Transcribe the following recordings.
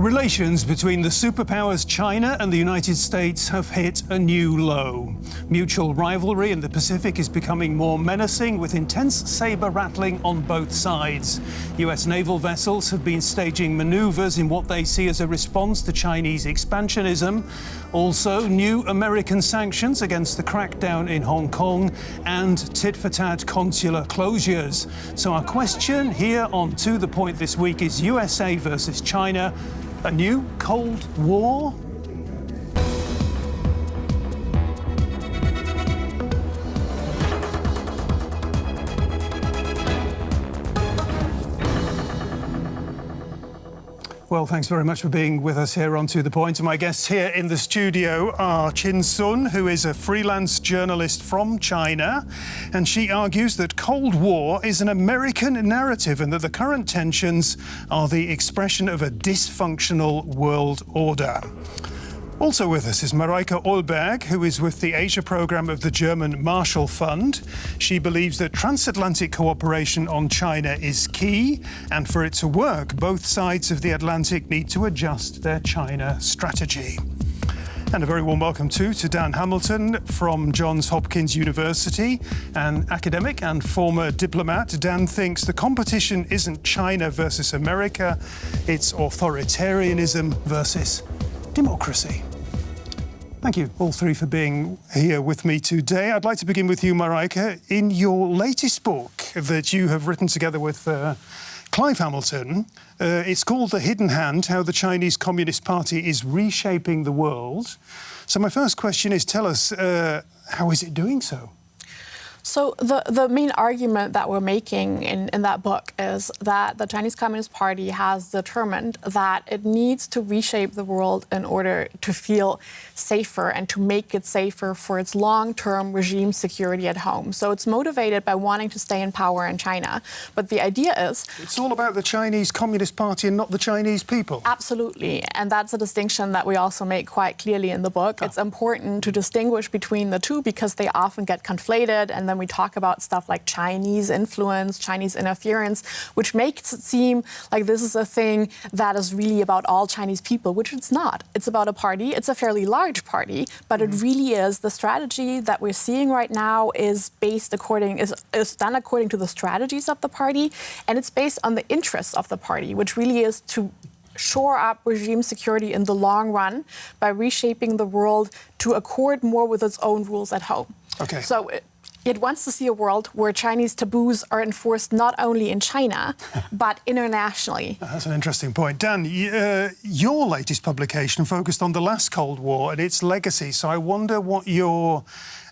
Relations between the superpowers China and the United States have hit a new low. Mutual rivalry in the Pacific is becoming more menacing, with intense saber rattling on both sides. US naval vessels have been staging manoeuvres in what they see as a response to Chinese expansionism. Also, new American sanctions against the crackdown in Hong Kong and tit-for-tat consular closures. So our question here on To The Point this week is USA versus China. A new Cold War? Well, thanks very much for being with us here on To The Point. And my guests here in the studio are Qian Sun, who is a freelance journalist from China. And she argues that Cold War is an American narrative and that the current tensions are the expression of a dysfunctional world order. Also with us is Mareike Ohlberg, who is with the Asia programme of the German Marshall Fund. She believes that transatlantic cooperation on China is key, and for it to work, both sides of the Atlantic need to adjust their China strategy. And a very warm welcome too to Dan Hamilton from Johns Hopkins University, an academic and former diplomat. Dan thinks the competition isn't China versus America, it's authoritarianism versus democracy. Thank you, all three, for being here with me today. I'd like to begin with you, Mareike. In your latest book that you have written together with Clive Hamilton, it's called The Hidden Hand, How the Chinese Communist Party is Reshaping the World. So my first question is, tell us, how is it doing so? So the main argument that we're making in that book is that the Chinese Communist Party has determined that it needs to reshape the world in order to feel safer and to make it safer for its long-term regime security at home. So it's motivated by wanting to stay in power in China. But the idea is... It's all about the Chinese Communist Party and not the Chinese people. Absolutely. And that's a distinction that we also make quite clearly in the book. It's important to distinguish between the two because they often get conflated, and then we talk about stuff like Chinese influence, Chinese interference, which makes it seem like this is a thing that is really about all Chinese people, which it's not. It's about a party. It's a fairly large party, but it really is. The strategy that we're seeing right now is based is done according to the strategies of the party, and it's based on the interests of the party, which really is to shore up regime security in the long run by reshaping the world to accord more with its own rules at home. Okay. So it wants to see a world where Chinese taboos are enforced not only in China, but internationally. That's an interesting point. Dan, your latest publication focused on the last Cold War and its legacy. So I wonder what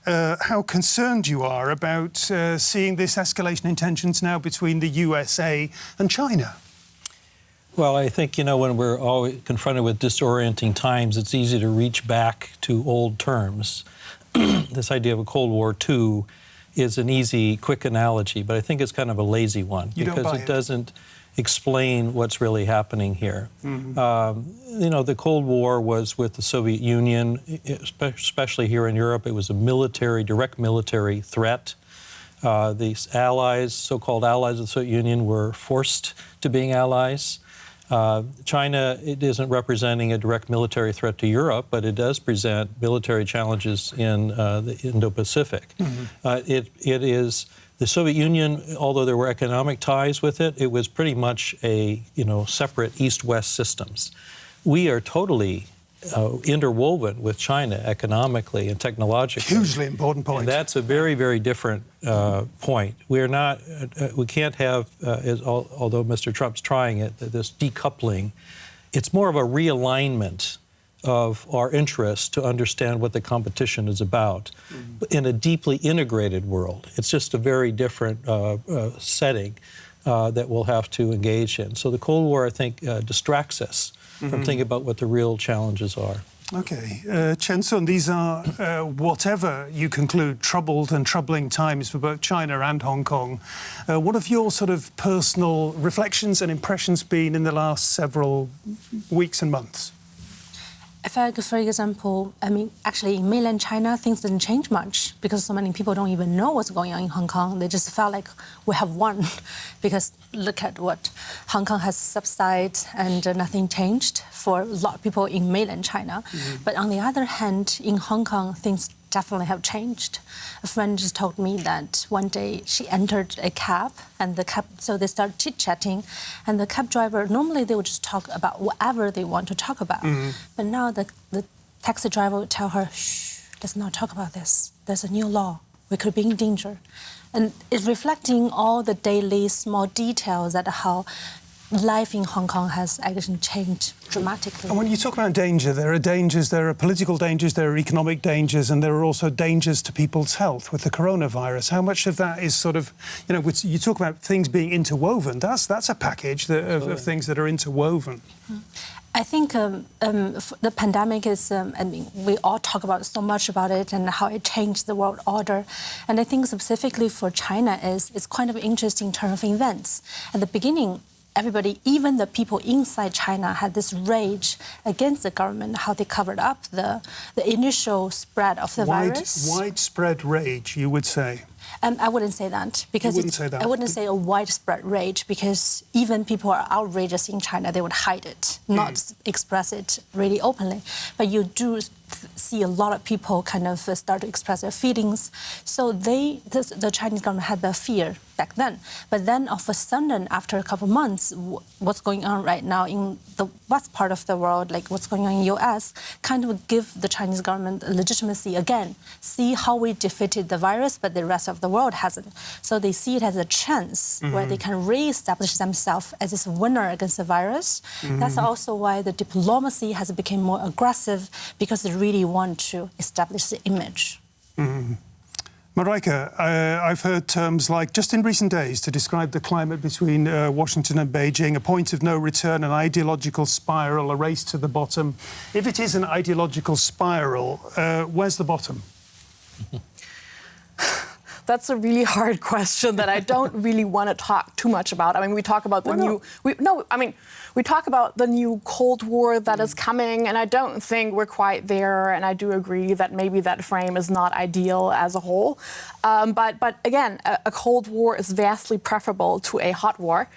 how concerned you are about seeing this escalation in tensions now between the USA and China. Well, I think, when we're always confronted with disorienting times, it's easy to reach back to old terms. This idea of a Cold War II is an easy, quick analogy, but I think it's kind of a lazy one because it doesn't explain what's really happening here. Mm-hmm. The Cold War was with the Soviet Union, especially here in Europe. It was a direct military threat. These allies, so-called allies of the Soviet Union, were forced to being allies. China, it isn't representing a direct military threat to Europe, but it does present military challenges in the Indo-Pacific. Mm-hmm. It is the Soviet Union, although there were economic ties with it, it was pretty much a separate East-West systems. We are totally interwoven with China economically and technologically. Hugely important point. And that's a very, very different point. We can't have, although Mr. Trump's trying it, this decoupling. It's more of a realignment of our interests to understand what the competition is about in a deeply integrated world. It's just a very different setting that we'll have to engage in. So the Cold War, I think, distracts us from thinking about what the real challenges are. Okay. Qian Sun, these are, whatever you conclude, troubled and troubling times for both China and Hong Kong. What have your sort of personal reflections and impressions been in the last several weeks and months? I feel like, for example, I mean, actually in mainland China, things didn't change much because so many people don't even know what's going on in Hong Kong. They just felt like we have won because look at what Hong Kong has subsided and nothing changed for a lot of people in mainland China. But on the other hand, in Hong Kong, things definitely have changed. A friend just told me that one day she entered a cab and so they started chit-chatting and the cab driver, normally they would just talk about whatever they want to talk about. But now the taxi driver would tell her, shh, let's not talk about this. There's a new law. We could be in danger. And it's reflecting all the daily small details that how life in Hong Kong has actually changed dramatically. And when you talk about danger, there are dangers, there are political dangers, there are economic dangers, and there are also dangers to people's health with the coronavirus. How much of that is sort of, you know, you talk about things being interwoven. That's a package of things that are interwoven. I think the pandemic is, I mean, we all talk about so much about it and how it changed the world order. And I think specifically for China it's kind of an interesting turn of events. At the beginning, everybody, even the people inside China, had this rage against the government, how they covered up the initial spread of the virus. Widespread rage, you would say? I wouldn't say that because you wouldn't say that. I wouldn't say a widespread rage because even people are outrageous in China, they would hide it, not express it really openly. But you do see a lot of people kind of start to express their feelings. So the Chinese government had the fear back then. But then all of a sudden, after a couple of months, what's going on right now in the west part of the world, like what's going on in the US, kind of give the Chinese government legitimacy again. See how we defeated the virus, but the rest of the world hasn't. So they see it as a chance where they can re-establish themselves as this winner against the virus. That's also why the diplomacy has become more aggressive because they really want to establish the image. Mareike, I've heard terms like, just in recent days, to describe the climate between Washington and Beijing, a point of no return, an ideological spiral, a race to the bottom. If it is an ideological spiral, where's the bottom? That's a really hard question that I don't really want to talk too much about. I mean, we talk about the we talk about the new Cold War that is coming, and I don't think we're quite there. And I do agree that maybe that frame is not ideal as a whole. But again, a Cold War is vastly preferable to a hot war.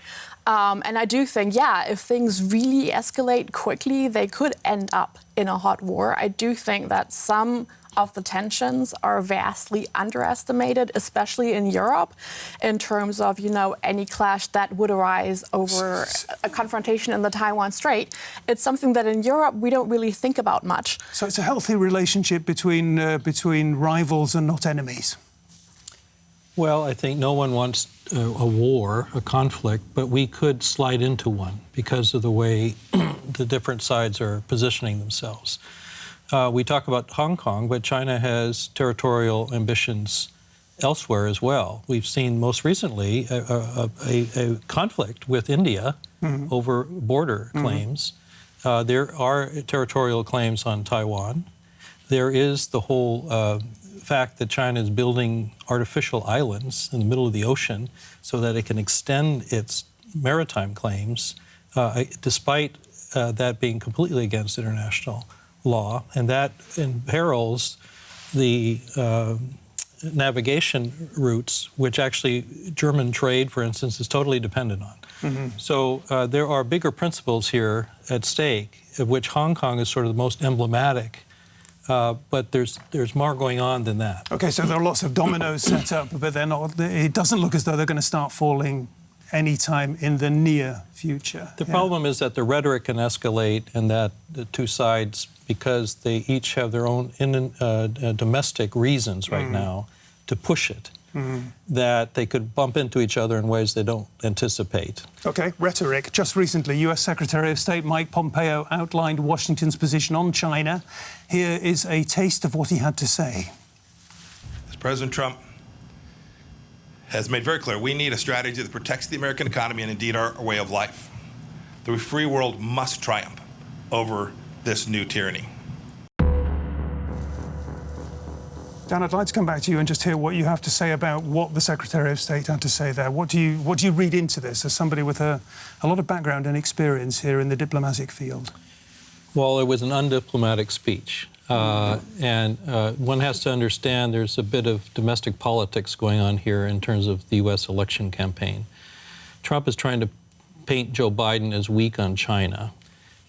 And I do think, yeah, if things really escalate quickly, they could end up in a hot war. I do think that some of the tensions are vastly underestimated, especially in Europe, in terms of, you know, any clash that would arise over a confrontation in the Taiwan Strait. It's something that in Europe we don't really think about much. So it's a healthy relationship between rivals and not enemies. Well, I think no one wants a war, a conflict, but we could slide into one because of the way the different sides are positioning themselves. We talk about Hong Kong, but China has territorial ambitions elsewhere as well. We've seen most recently a conflict with India over border claims. There are territorial claims on Taiwan. There is the whole fact that China is building artificial islands in the middle of the ocean so that it can extend its maritime claims, despite that being completely against international law, and that imperils the navigation routes, which actually German trade, for instance, is totally dependent on. So there are bigger principles here at stake, of which Hong Kong is sort of the most emblematic. But there's more going on than that. Okay, so there are lots of dominoes set up, but they're not. It doesn't look as though they're going to start falling anytime in the near future. The problem is that the rhetoric can escalate, and that the two sides, because they each have their own domestic reasons right now to push it, that they could bump into each other in ways they don't anticipate. Okay, rhetoric. Just recently, US Secretary of State Mike Pompeo outlined Washington's position on China. Here is a taste of what he had to say. As President Trump has made very clear, we need a strategy that protects the American economy and indeed our way of life. The free world must triumph over this new tyranny. Dan, I'd like to come back to you and just hear what you have to say about what the Secretary of State had to say there. What do you read into this as somebody with a lot of background and experience here in the diplomatic field? Well, it was an undiplomatic speech. And one has to understand there's a bit of domestic politics going on here in terms of the U.S. election campaign. Trump is trying to paint Joe Biden as weak on China.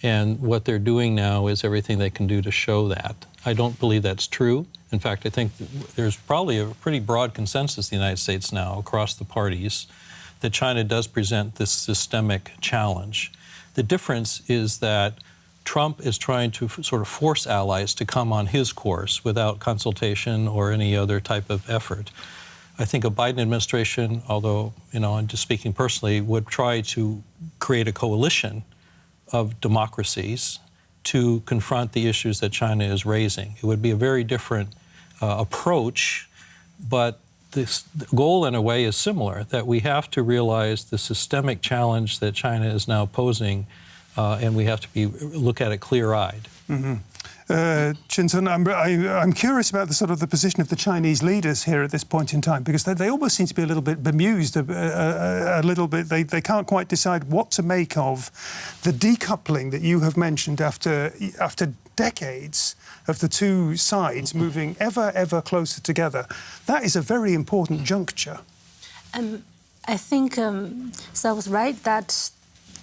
And what they're doing now is everything they can do to show that. I don't believe that's true. In fact, I think there's probably a pretty broad consensus in the United States now across the parties that China does present this systemic challenge. The difference is that Trump is trying to sort of force allies to come on his course without consultation or any other type of effort. I think a Biden administration, although, I'm just speaking personally, would try to create a coalition of democracies to confront the issues that China is raising. It would be a very different approach, but the goal in a way is similar, that we have to realize the systemic challenge that China is now posing, and we have to look at it clear-eyed. Mm-hmm. Qian Sun, I'm curious about the position of the Chinese leaders here at this point in time, because they almost seem to be a little bit bemused, a little bit. They can't quite decide what to make of the decoupling that you have mentioned after decades of the two sides moving ever closer together. That is a very important juncture. I think so. I was right that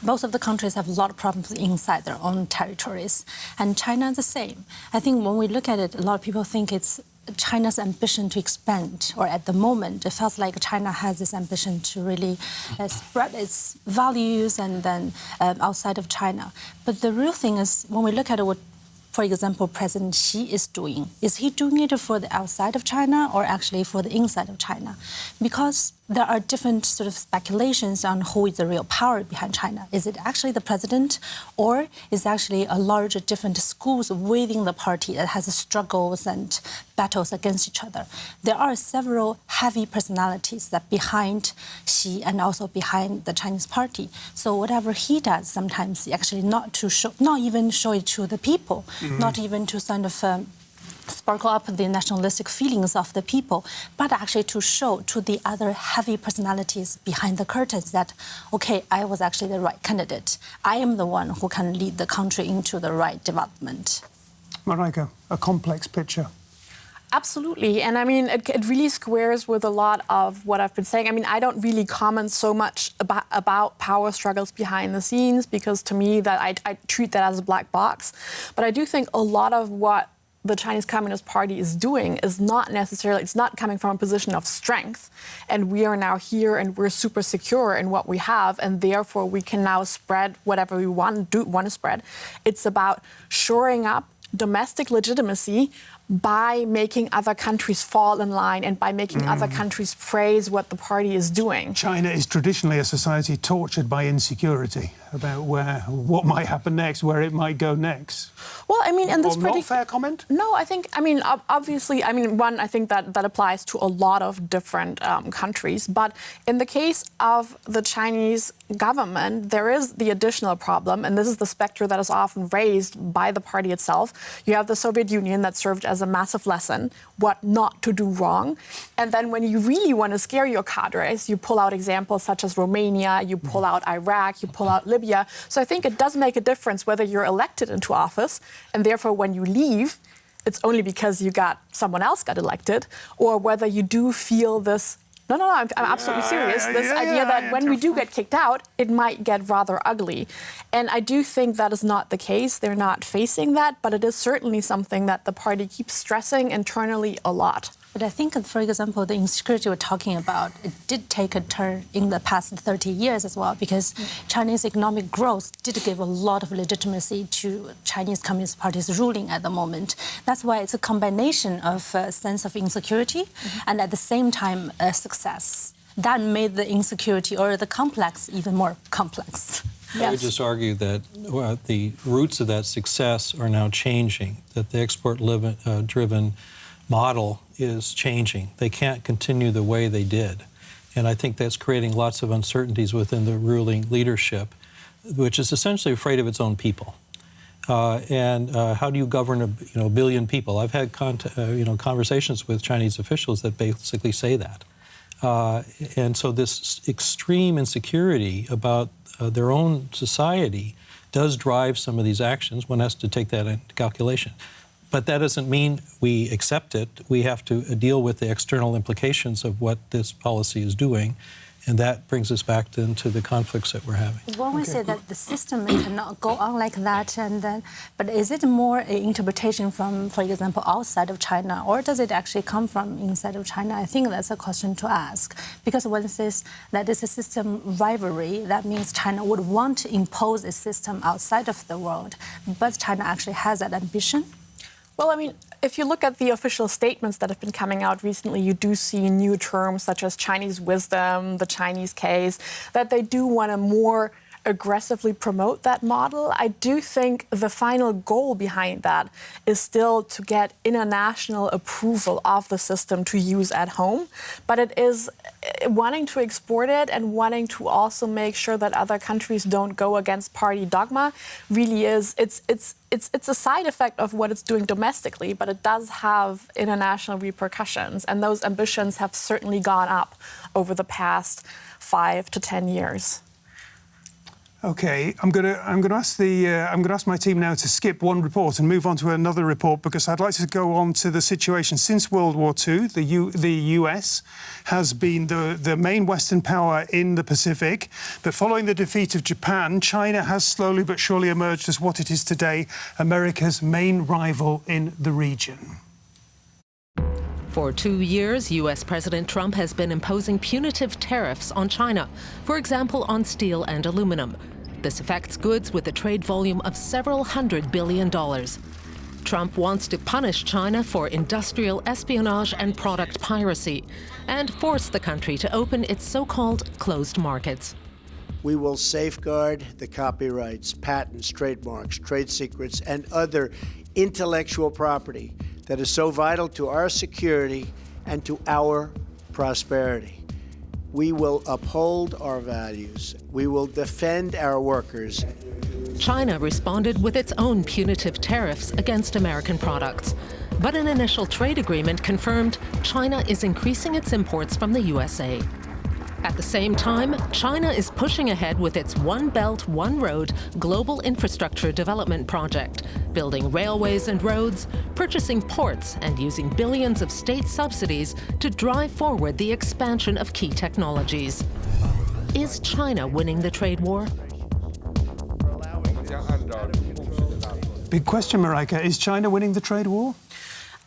most of the countries have a lot of problems inside their own territories, and China is the same. I think when we look at it, a lot of people think it's China's ambition to expand, or at the moment, it feels like China has this ambition to really spread its values and then outside of China. But the real thing is, when we look at what, for example, President Xi is doing, is he doing it for the outside of China or actually for the inside of China? Because there are different sort of speculations on who is the real power behind China. Is it actually the president, or is it actually a larger different schools within the party that has struggles and battles against each other? There are several heavy personalities that behind Xi and also behind the Chinese party. So whatever he does, sometimes actually not even show it to the people, not even to kind of sparkle up the nationalistic feelings of the people, but actually to show to the other heavy personalities behind the curtains that, okay, I was actually the right candidate. I am the one who can lead the country into the right development. Mareike, a complex picture. Absolutely. And I mean, it really squares with a lot of what I've been saying. I mean, I don't really comment so much about power struggles behind the scenes, because to me that I treat that as a black box. But I do think a lot of what the Chinese Communist Party is doing is not necessarily, it's not coming from a position of strength, and we are now here and we're super secure in what we have, and therefore we can now spread whatever we want to spread. It's about shoring up domestic legitimacy by making other countries fall in line and by making other countries praise what the party is doing. China is traditionally a society tortured by insecurity about what might happen next, where it might go next. Well, I mean, in this not fair comment? No, I think, I mean, obviously, I mean, one, I think that applies to a lot of different countries. But in the case of the Chinese government, there is the additional problem, and this is the specter that is often raised by the party itself. You have the Soviet Union that served as a massive lesson, what not to do wrong. And then when you really want to scare your cadres, you pull out examples such as Romania, you pull out Iraq, you pull out Libya. So I think it does make a difference whether you're elected into office, and therefore when you leave, it's only because someone else got elected, or whether you do feel this, no, I'm absolutely serious, this idea that when we do get kicked out, it might get rather ugly. And I do think that is not the case. They're not facing that, but it is certainly something that the party keeps stressing internally a lot. But I think, for example, the insecurity we're talking about, it did take a turn in the past 30 years as well, because Chinese economic growth did give a lot of legitimacy to Chinese Communist Party's ruling at the moment. That's why it's a combination of a sense of insecurity and at the same time success. That made the insecurity or the complex even more complex. I would just argue that the roots of that success are now changing, that the export-driven model is changing. They can't continue the way they did. And I think that's creating lots of uncertainties within the ruling leadership, which is essentially afraid of its own people. And how do you govern a billion people? I've had conversations with Chinese officials that basically say that. And so this extreme insecurity about their own society does drive some of these actions. One has to take that into calculation. But that doesn't mean we accept it. We have to deal with the external implications of what this policy is doing. And that brings us back then to the conflicts that we're having. When we say that the system cannot go on like that, but is it more an interpretation from, for example, outside of China, or does it actually come from inside of China? I think that's a question to ask. Because when it says that it's a system rivalry, that means China would want to impose a system outside of the world. But China actually has that ambition. Well, I mean, if you look at the official statements that have been coming out recently, you do see new terms such as Chinese wisdom, the Chinese case, that they do want to more aggressively promote that model. I do think the final goal behind that is still to get international approval of the system to use at home. But it is wanting to export it and wanting to also make sure that other countries don't go against party dogma really is, it's a side effect of what it's doing domestically, but it does have international repercussions. And those ambitions have certainly gone up over the past 5 to 10 years. Okay, I'm going to ask my team now to skip one report and move on to another report, because I'd like to go on to the situation since World War II. The US has been the main Western power in the Pacific, but following the defeat of Japan, China has slowly but surely emerged as what it is today, America's main rival in the region. For 2 years, U.S. President Trump has been imposing punitive tariffs on China, for example, on steel and aluminum. This affects goods with a trade volume of several $100 billion. Trump wants to punish China for industrial espionage and product piracy, and force the country to open its so-called closed markets. We will safeguard the copyrights, patents, trademarks, trade secrets, and other intellectual property that is so vital to our security and to our prosperity. We will uphold our values. We will defend our workers. China responded with its own punitive tariffs against American products. But an initial trade agreement confirmed China is increasing its imports from the USA. At the same time, China is pushing ahead with its One Belt, One Road global infrastructure development project, building railways and roads, purchasing ports, and using billions of state subsidies to drive forward the expansion of key technologies. Is China winning the trade war? Big question, Mareike. Is China winning the trade war?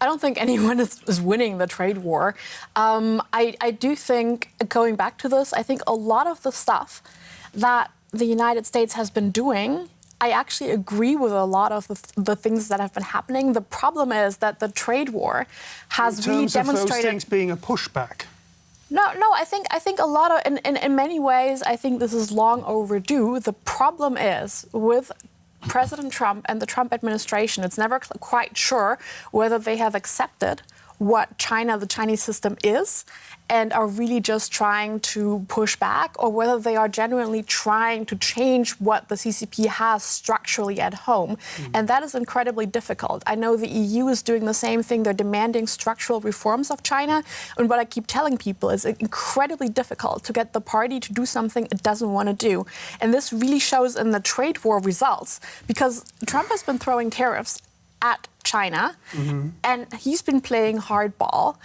I don't think anyone is winning the trade war. I do think, going back to this, I think a lot of the stuff that the United States has been doing, I actually agree with a lot of the things that have been happening. The problem is that the trade war has really demonstrated... In terms of those things being a pushback? No, I think a lot of, in many ways, I think this is long overdue. The problem is with President Trump and the Trump administration, it's never quite sure whether they have accepted what the Chinese system is, and are really just trying to push back, or whether they are genuinely trying to change what the CCP has structurally at home. And that is incredibly difficult. I know the EU is doing the same thing. They're demanding structural reforms of China. And what I keep telling people is it's incredibly difficult to get the party to do something it doesn't want to do. And this really shows in the trade war results, because Trump has been throwing tariffs at China, and he's been playing hardball,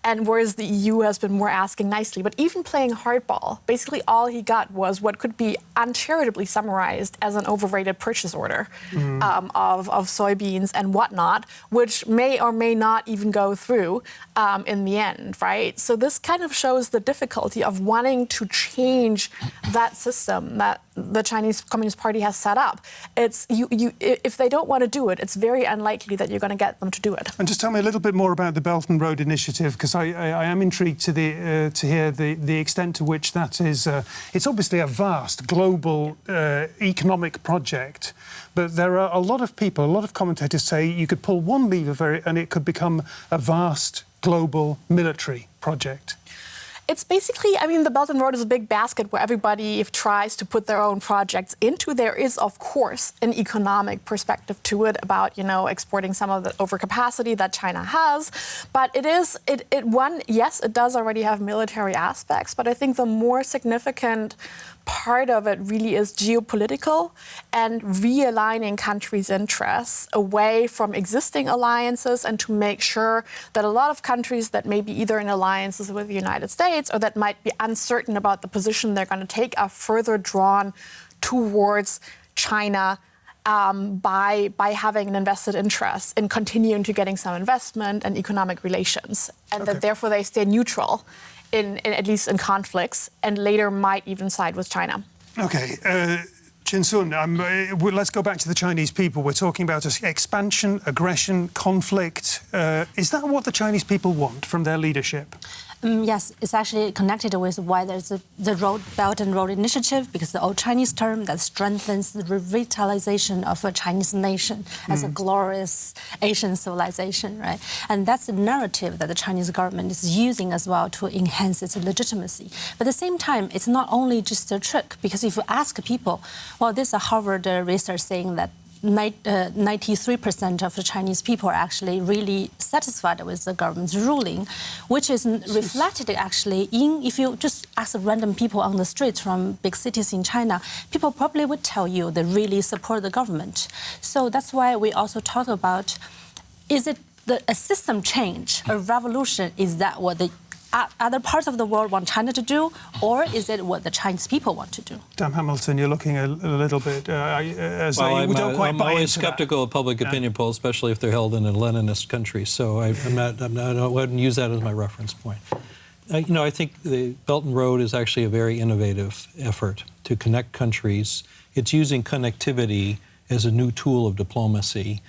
and whereas the EU has been more asking nicely. But even playing hardball, basically all he got was what could be uncharitably summarized as an overrated purchase order of soybeans and whatnot, which may or may not even go through in the end, right? So this kind of shows the difficulty of wanting to change that system that the Chinese Communist Party has set up. It's if they don't want to do it, it's very unlikely that you're going to get them to do it. And just tell me a little bit more about the Belt and Road Initiative, because I am intrigued to hear the extent to which that is. It's obviously a vast global economic project, but there are a lot of people, a lot of commentators say you could pull one lever and it could become a vast global military project. It's basically, I mean, the Belt and Road is a big basket where everybody tries to put their own projects into. There is, of course, an economic perspective to it about, exporting some of the overcapacity that China has. But yes, it does already have military aspects, but I think the more significant part of it really is geopolitical and realigning countries' interests away from existing alliances and to make sure that a lot of countries that may be either in alliances with the United States or that might be uncertain about the position they're going to take are further drawn towards China by having an invested interest in continuing to getting some investment and economic relations, and that therefore they stay neutral in at least in conflicts, and later might even side with China. Okay. Qian Sun, let's go back to the Chinese people. We're talking about expansion, aggression, conflict. Is that what the Chinese people want from their leadership? Yes, it's actually connected with why there's the Belt and Road Initiative, because the old Chinese term that strengthens the revitalization of a Chinese nation as a glorious Asian civilization, right? And that's the narrative that the Chinese government is using as well to enhance its legitimacy. But at the same time, it's not only just a trick, because if you ask people, well, there's a Harvard research saying that 93% of the Chinese people are actually really satisfied with the government's ruling, which is reflected actually in, if you just ask random people on the streets from big cities in China, people probably would tell you they really support the government. So that's why we also talk about, is it a system change, a revolution? Is that what the other parts of the world want China to do, or is it what the Chinese people want to do? Dan Hamilton, you're looking a little bit as though you don't quite buy into that. I'm always skeptical of public opinion polls, especially if they're held in a Leninist country. So I wouldn't use that as my reference point. I think the Belt and Road is actually a very innovative effort to connect countries. It's using connectivity as a new tool of diplomacy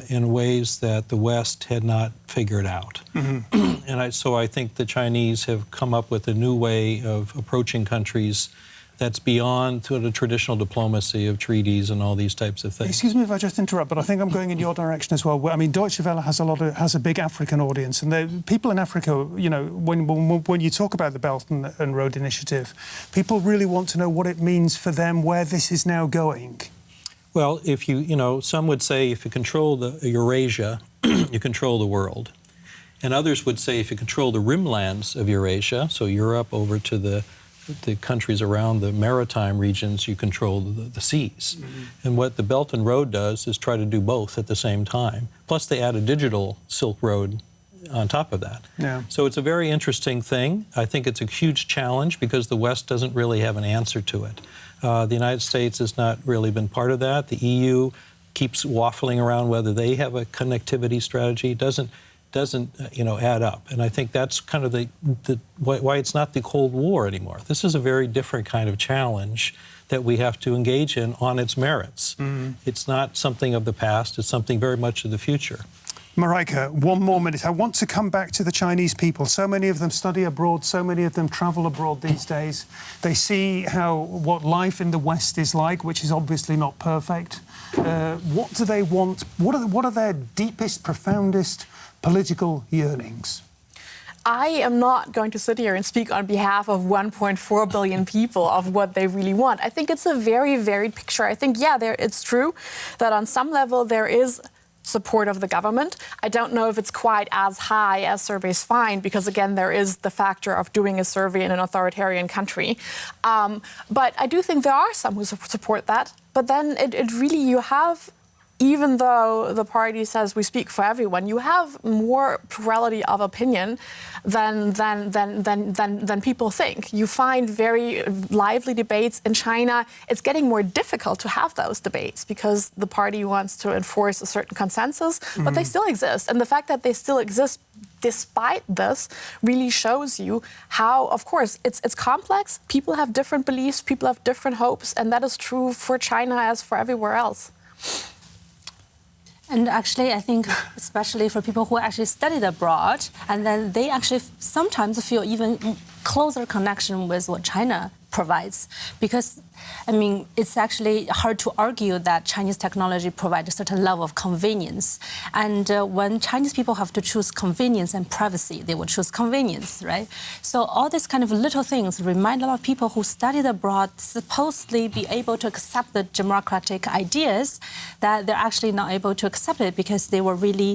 in ways that the West had not figured out. And so I think the Chinese have come up with a new way of approaching countries that's beyond sort of traditional diplomacy of treaties and all these types of things. Excuse me if I just interrupt, but I think I'm going in your direction as well. I mean, Deutsche Welle has a big African audience, and people in Africa, when you talk about the Belt and Road Initiative, people really want to know what it means for them, where this is now going. Well, if some would say if you control the Eurasia, you control the world. And others would say if you control the rimlands of Eurasia, so Europe over to the countries around the maritime regions, you control the seas. And what the Belt and Road does is try to do both at the same time. Plus they add a digital Silk Road on top of that. Yeah. So it's a very interesting thing. I think it's a huge challenge because the West doesn't really have an answer to it. The United States has not really been part of that. The EU keeps waffling around whether they have a connectivity strategy. It doesn't add up. And I think that's kind of why it's not the Cold War anymore. This is a very different kind of challenge that we have to engage in on its merits. It's not something of the past. It's something very much of the future. Mareike, one more minute. I want to come back to the Chinese people. So many of them study abroad, so many of them travel abroad these days. They see what life in the West is like, which is obviously not perfect. What do they want? What are their deepest, profoundest political yearnings? I am not going to sit here and speak on behalf of 1.4 billion people of what they really want. I think it's a very varied picture. I think, it's true that on some level there is support of the government. I don't know if it's quite as high as surveys find, because again, there is the factor of doing a survey in an authoritarian country. But I do think there are some who support that. But then it really, you have, even though the party says we speak for everyone, you have more plurality of opinion than people think. You find very lively debates in China. It's getting more difficult to have those debates because the party wants to enforce a certain consensus, but they still exist. And the fact that they still exist despite this really shows you how, of course, it's complex. People have different beliefs, people have different hopes, and that is true for China as for everywhere else. And actually, I think, especially for people who actually studied abroad, and then they actually sometimes feel even closer connection with what China provides. Because, I mean, it's actually hard to argue that Chinese technology provides a certain level of convenience. And when Chinese people have to choose convenience and privacy, they will choose convenience, right? So all these kind of little things remind a lot of people who studied abroad supposedly be able to accept the democratic ideas, that they're actually not able to accept it because they were really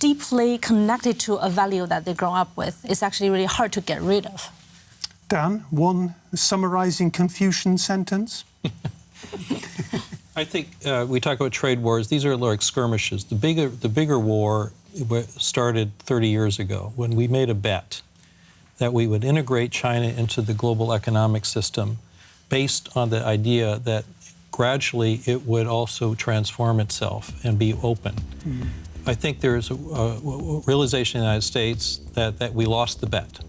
deeply connected to a value that they grown up with. It's actually really hard to get rid of. Dan, one summarizing Confucian sentence? I think we talk about trade wars. These are like skirmishes. The bigger war started 30 years ago when we made a bet that we would integrate China into the global economic system based on the idea that gradually it would also transform itself and be open. Mm-hmm. I think there's a realization in the United States that we lost the bet.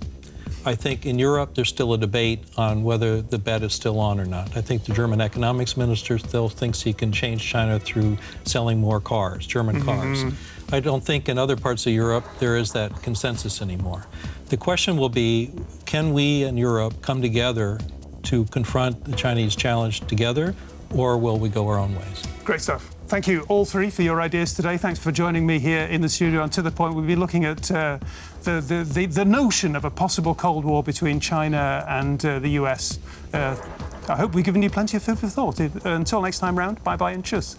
I think in Europe there's still a debate on whether the bet is still on or not. I think the German economics minister still thinks he can change China through selling more cars, German cars. I don't think in other parts of Europe there is that consensus anymore. The question will be, can we in Europe come together to confront the Chinese challenge together, or will we go our own ways? Great stuff. Thank you all three for your ideas today. Thanks for joining me here in the studio. And to the point, we'll be looking at the notion of a possible Cold War between China and the US. I hope we've given you plenty of food for thought. Until next time round, bye-bye and tschüss.